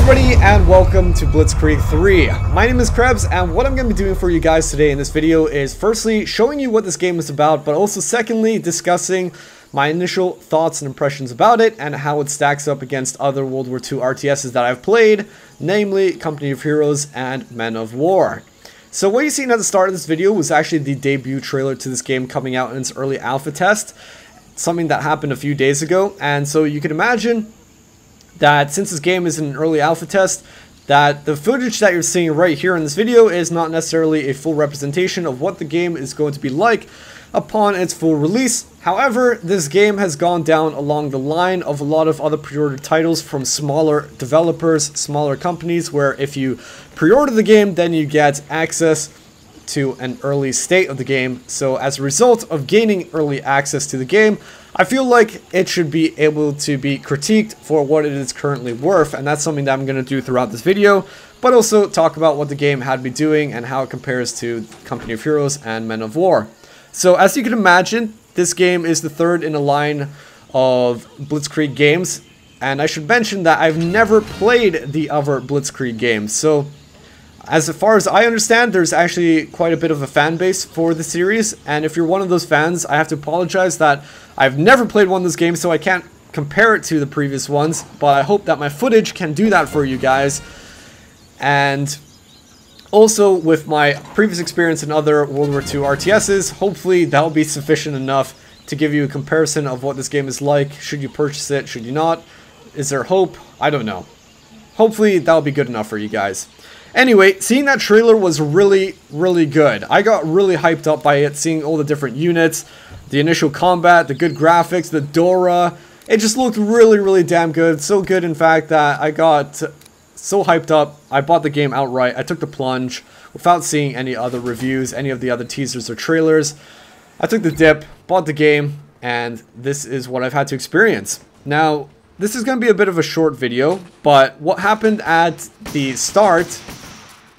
everybody, and welcome to Blitzkrieg 3. My name is Krebs, and what I'm going to be doing for you guys today in this video is firstly showing you what this game is about, but also secondly discussing my initial thoughts and impressions about it and how it stacks up against other World War II RTSs that I've played, namely Company of Heroes and Men of War. So what you've seen at the start of this video was actually the debut trailer to this game coming out in its early alpha test, something that happened a few days ago, and so you can imagine that since this game is in an early alpha test, that the footage that you're seeing right here in this video is not necessarily a full representation of what the game is going to be like upon its full release. However, this game has gone down along the line of a lot of other pre-order titles from smaller developers, smaller companies, where if you pre-order the game, then you get access to an early state of the game. So as a result of gaining early access to the game, I feel like it should be able to be critiqued for what it is currently worth, and that's something that I'm going to do throughout this video, but also talk about what the game had been doing and how it compares to Company of Heroes and Men of War. So as you can imagine, this game is the third in a line of Blitzkrieg games, and I should mention that I've never played the other Blitzkrieg games. So as far as I understand, there's actually quite a bit of a fan base for the series, and if you're one of those fans, I have to apologize that I've never played one of those games, so I can't compare it to the previous ones, but I hope that my footage can do that for you guys. And also, with my previous experience in other World War II RTSs, hopefully that'll be sufficient enough to give you a comparison of what this game is like. Should you purchase it? Should you not? Is there hope? I don't know. Hopefully that'll be good enough for you guys. Anyway, seeing that trailer was really good. I got really hyped up by it, seeing all the different units, the initial combat, the good graphics, the Dora. It just looked really damn good. So good, in fact, that I got so hyped up, I bought the game outright. I took the plunge without seeing any other reviews, any of the other teasers or trailers. I took the dip, bought the game, and this is what I've had to experience. Now, this is going to be a bit of a short video, but what happened at the start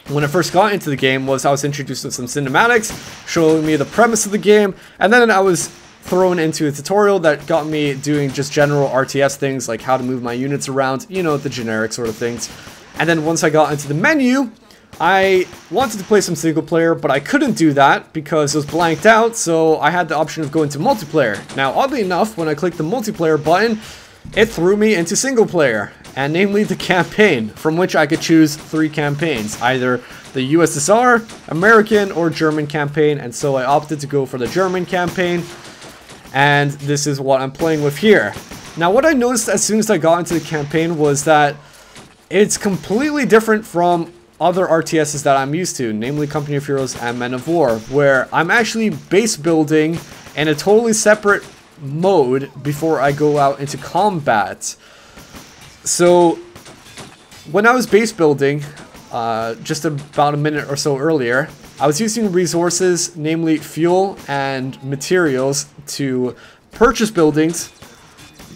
when I first got into the game was I was introduced to some cinematics showing me the premise of the game, and then I was thrown into a tutorial that got me doing just general RTS things like how to move my units around, you know, the generic sort of things. And then once I got into the menu, I wanted to play some single player, but I couldn't do that because it was blanked out, so I had the option of going to multiplayer. Now, oddly enough, when I clicked the multiplayer button, it threw me into single player, and namely the campaign, from which I could choose 3 campaigns, either the USSR, American, or German campaign, and so I opted to go for the German campaign, and this is what I'm playing with here. Now, what I noticed as soon as I got into the campaign was that it's completely different from other RTSs that I'm used to, namely Company of Heroes and Men of War, where I'm actually base building in a totally separate mode before I go out into combat. So when I was base building just about a minute or so earlier, I was using resources, namely fuel and materials, to purchase buildings,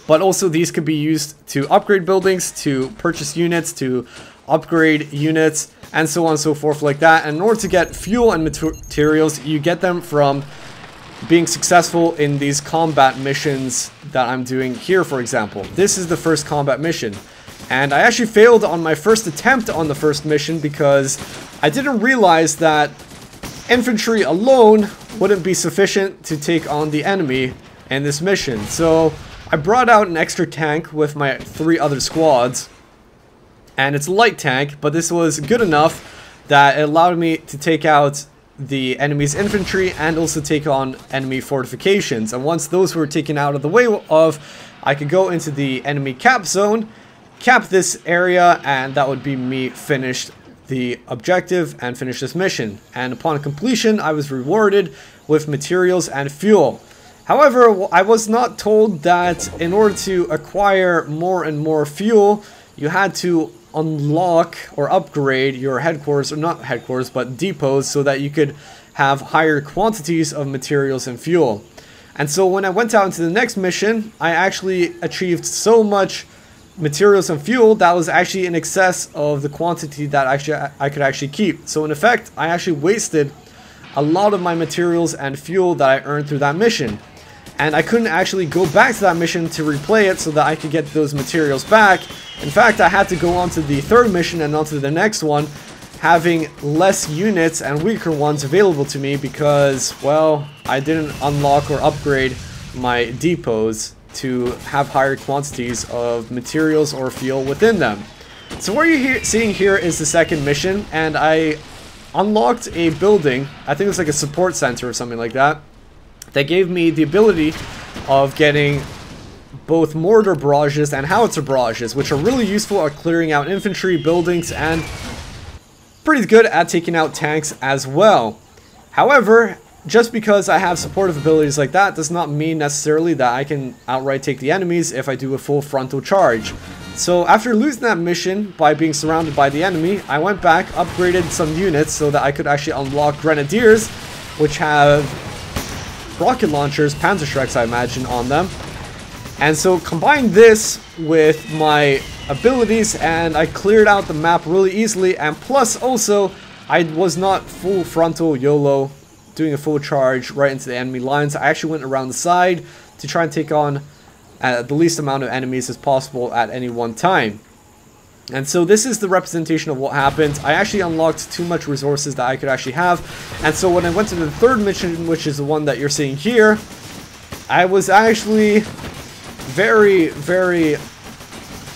but also these could be used to upgrade buildings, to purchase units, to upgrade units, and so on and so forth like that. And in order to get fuel and materials, you get them from being successful in these combat missions that I'm doing here, for example. This is the first combat mission, and I actually failed on my first attempt on the first mission because I didn't realize that infantry alone wouldn't be sufficient to take on the enemy in this mission. So I brought out an extra tank with my 3 other squads, and it's a light tank, but this was good enough that it allowed me to take out the enemy's infantry and also take on enemy fortifications. And once those were taken out of the way of, I could go into the enemy cap zone, cap this area, and that would be me finished the objective and finish this mission. And upon completion, I was rewarded with materials and fuel. However, I was not told that in order to acquire more and more fuel, you had to unlock or upgrade your headquarters, or not headquarters, but depots, so that you could have higher quantities of materials and fuel. And so when I went out into the next mission, I actually achieved so much materials and fuel that was actually in excess of the quantity that I could actually keep. So in effect, I actually wasted a lot of my materials and fuel that I earned through that mission. and I couldn't actually go back to that mission to replay it so that I could get those materials back. In fact, I had to go on to the third mission and on to the next one, having less units and weaker ones available to me because, well, I didn't unlock or upgrade my depots to have higher quantities of materials or fuel within them. So what you're seeing here is the second mission, and I unlocked a building, I think it was like a support center or something like that, that gave me the ability of getting both mortar barrages and howitzer barrages, which are really useful at clearing out infantry, buildings, and pretty good at taking out tanks as well. However, just because I have supportive abilities like that does not mean necessarily that I can outright take the enemies if I do a full frontal charge. So after losing that mission by being surrounded by the enemy, I went back, upgraded some units so that I could actually unlock grenadiers, which have rocket launchers, Panzerschrecks I imagine, on them. And so combine this with my abilities and I cleared out the map really easily, and plus also I was not full frontal YOLO doing a full charge right into the enemy lines. I actually went around the side to try and take on the least amount of enemies as possible at any one time. And so this is the representation of what happened. I actually unlocked too much resources that I could actually have, and so when I went to the third mission, which is the one that you're seeing here, I was actually very, very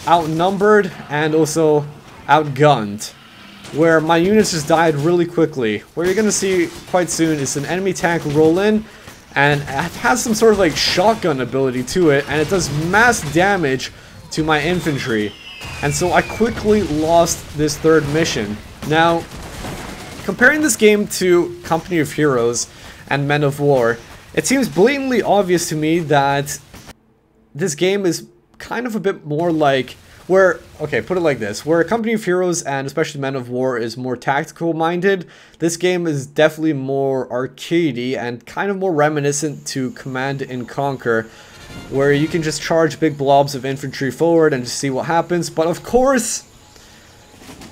outnumbered and also outgunned, where my units just died really quickly. What you're gonna see quite soon is an enemy tank roll in, and it has some sort of like shotgun ability to it, and it does mass damage to my infantry. And so I quickly lost this third mission. Now, comparing this game to Company of Heroes and Men of War, it seems blatantly obvious to me that this game is kind of a bit more like where, okay, put it like this, where Company of Heroes and especially Men of War is more tactical minded, this game is definitely more arcadey and kind of more reminiscent to Command and Conquer, where you can just charge big blobs of infantry forward and just see what happens. But of course,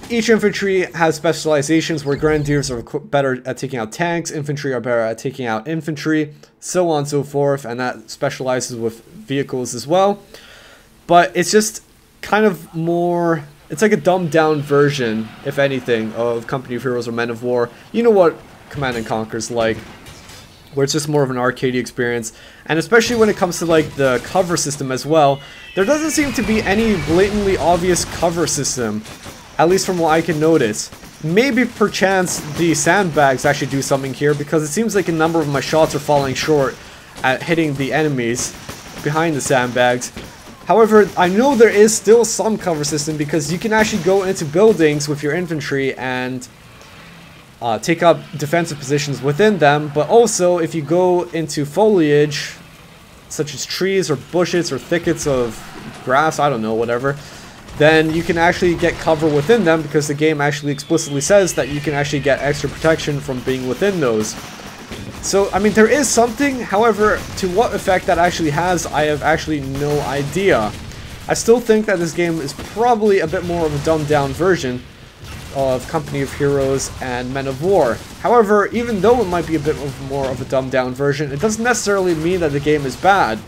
each infantry has specializations where grenadiers are better at taking out tanks, infantry are better at taking out infantry, so on and so forth, and that specializes with vehicles as well. But it's just kind of more, it's like a dumbed down version, if anything, of Company of Heroes or Men of War. You know what Command and Conquer's like, where it's just more of an arcade experience. And especially when it comes to like the cover system as well, there doesn't seem to be any blatantly obvious cover system, at least from what I can notice. Maybe perchance the sandbags actually do something here, because it seems like a number of my shots are falling short at hitting the enemies behind the sandbags. However, I know there is still some cover system, because you can actually go into buildings with your infantry and take up defensive positions within them, but also if you go into foliage, such as trees or bushes or thickets of grass, I don't know, whatever, then you can actually get cover within them, because the game actually explicitly says that you can actually get extra protection from being within those. So, I mean, there is something, however, to what effect that actually has, I have actually no idea. I still think that this game is probably a bit more of a dumbed down version of Company of Heroes and Men of War. However, even though it might be a bit more of a dumbed down version, it doesn't necessarily mean that the game is bad.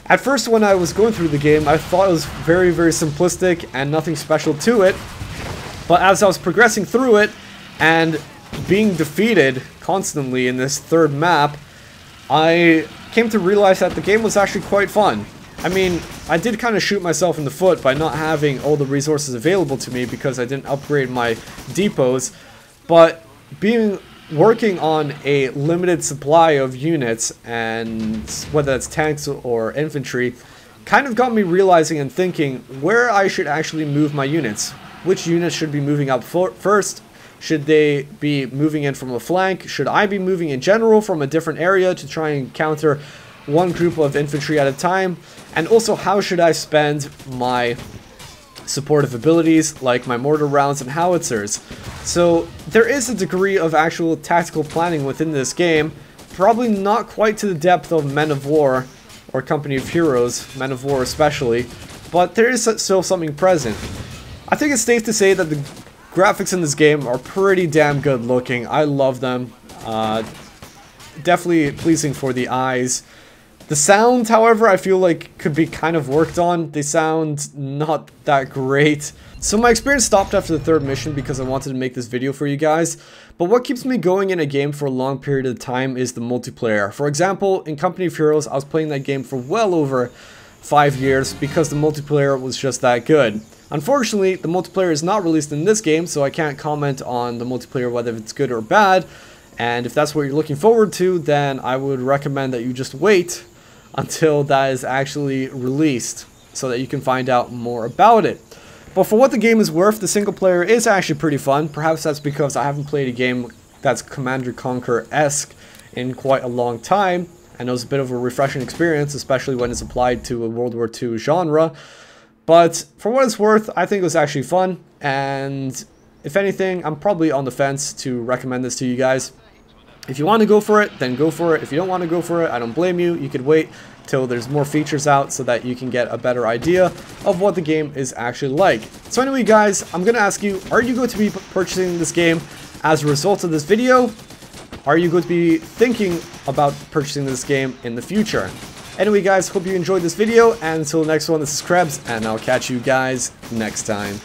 At first, when I was going through the game, I thought it was very, very simplistic and nothing special to it. But as I was progressing through it and being defeated constantly in this third map, I came to realize that the game was actually quite fun. I mean, I did kind of shoot myself in the foot by not having all the resources available to me because I didn't upgrade my depots, but working on a limited supply of units, and whether that's tanks or infantry, kind of got me realizing and thinking where I should actually move my units. Which units should be moving up first? Should they be moving in from a flank? Should I be moving in general from a different area to try and counter one group of infantry at a time? And also, how should I spend my supportive abilities like my mortar rounds and howitzers? So there is a degree of actual tactical planning within this game, probably not quite to the depth of Men of War or Company of Heroes, Men of War especially, but there is still something present. I think it's safe to say that the graphics in this game are pretty damn good looking. I love them. Definitely pleasing for the eyes. The sound, however, I feel like could be kind of worked on. They sound not that great. So my experience stopped after the 3rd mission because I wanted to make this video for you guys. But what keeps me going in a game for a long period of time is the multiplayer. For example, in Company of Heroes, I was playing that game for well over 5 years because the multiplayer was just that good. Unfortunately, the multiplayer is not released in this game, so I can't comment on the multiplayer whether it's good or bad. And if that's what you're looking forward to, then I would recommend that you just wait until that is actually released so that you can find out more about it. But for what the game is worth, the single player is actually pretty fun. Perhaps that's because I haven't played a game that's Command & Conquer-esque in quite a long time, and it was a bit of a refreshing experience, especially when it's applied to a World War II genre. But for what it's worth, I think it was actually fun, and if anything, I'm probably on the fence to recommend this to you guys. If you want to go for it, then go for it. If you don't want to go for it, I don't blame you. You could wait till there's more features out so that you can get a better idea of what the game is actually like. So anyway, guys, I'm going to ask you, are you going to be purchasing this game as a result of this video? Are you going to be thinking about purchasing this game in the future? Anyway, guys, hope you enjoyed this video, and until the next one, this is Krebs, and I'll catch you guys next time.